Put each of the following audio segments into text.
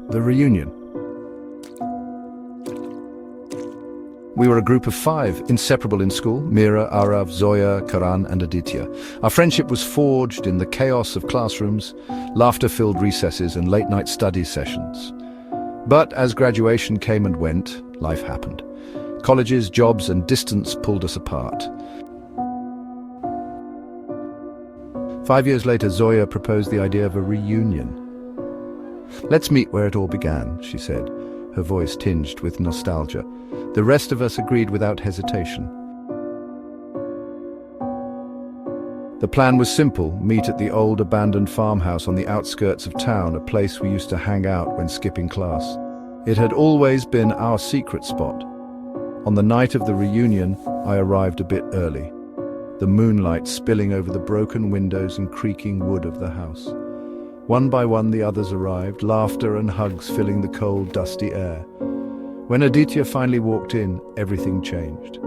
The reunion. We were a group of 5, inseparable in school: Mira, Arav, Zoya, Karan and Aditya. Our friendship was forged in the chaos of classrooms, laughter-filled recesses and late-night study sessions. But as graduation came and went, life happened. Colleges, jobs and distance pulled us apart. 5 years later, Zoya proposed the idea of a reunion. "Let's meet where it all began," she said, her voice tinged with nostalgia. The rest of us agreed without hesitation. The plan was simple: meet at the old abandoned farmhouse on the outskirts of town, a place we used to hang out when skipping class. It had always been our secret spot. On the night of the reunion, I arrived a bit early, the moonlight spilling over the broken windows and creaking wood of the house. One by one the others arrived, laughter and hugs filling the cold, dusty air. When Aditya finally walked in, everything changed.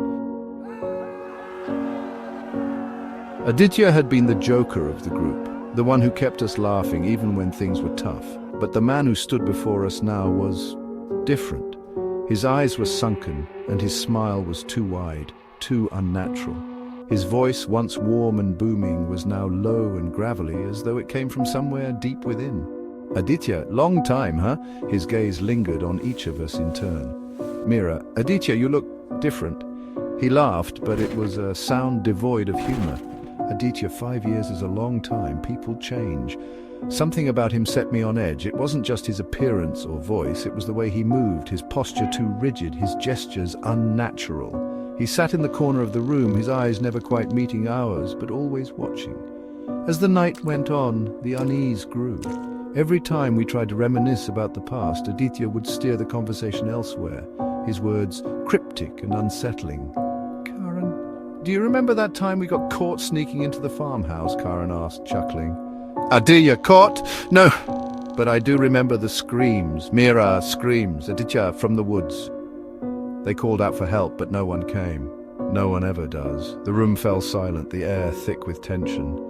Aditya had been the joker of the group, the one who kept us laughing even when things were tough. But the man who stood before us now was different. His eyes were sunken, and his smile was too wide, too unnatural. His voice, once warm and booming, was now low and gravelly, as though it came from somewhere deep within. "Aditya, long time, huh?" His gaze lingered on each of us in turn. "Mira, Aditya, you look different." He laughed, but it was a sound devoid of humor. "Aditya, 5 years is a long time. People change." Something about him set me on edge. It wasn't just his appearance or voice, it was the way he moved, his posture too rigid, his gestures unnatural. He sat in the corner of the room, his eyes never quite meeting ours, but always watching. As the night went on, the unease grew. Every time we tried to reminisce about the past, Aditya would steer the conversation elsewhere, his words cryptic and unsettling. "Karan, do you remember that time we got caught sneaking into the farmhouse?" Karan asked, chuckling. "Aditya, caught? No, but I do remember the screams. Mira screams, Aditya from the woods." They called out for help, but no one came. No one ever does. The room fell silent, the air thick with tension.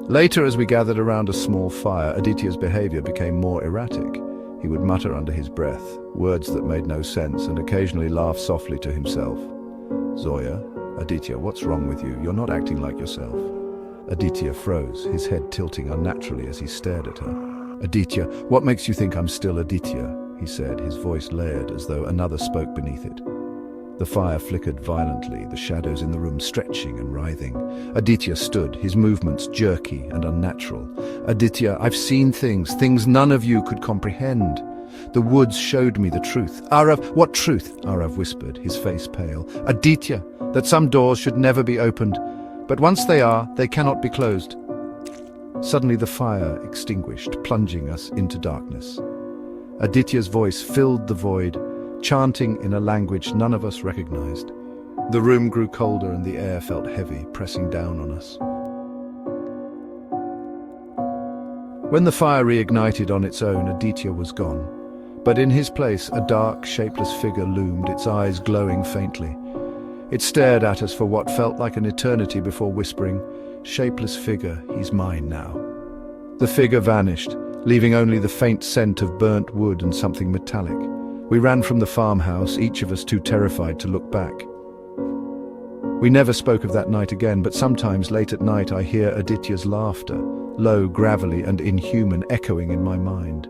Later, as we gathered around a small fire, Aditya's behavior became more erratic. He would mutter under his breath, words that made no sense, and occasionally laugh softly to himself. "Zoya, Aditya, what's wrong with you? You're not acting like yourself." Aditya froze, his head tilting unnaturally as he stared at her. "Aditya, what makes you think I'm still Aditya?" he said, his voice layered as though another spoke beneath it. The fire flickered violently, the shadows in the room stretching and writhing. Aditya stood, his movements jerky and unnatural. "Aditya, I've seen things none of you could comprehend. The woods showed me the truth." "Arav, what truth?" Arav whispered, his face pale. "Aditya, that some doors should never be opened, but once they are, they cannot be closed." Suddenly the fire extinguished, plunging us into darkness. Aditya's voice filled the void, chanting in a language none of us recognized. The room grew colder and the air felt heavy, pressing down on us. When the fire reignited on its own, Aditya was gone. But in his place, a dark, shapeless figure loomed, its eyes glowing faintly. It stared at us for what felt like an eternity before whispering, "Shapeless figure, he's mine now." The figure vanished, leaving only the faint scent of burnt wood and something metallic. We ran from the farmhouse, each of us too terrified to look back. We never spoke of that night again, but sometimes late at night I hear Aditya's laughter, low, gravelly and inhuman, echoing in my mind.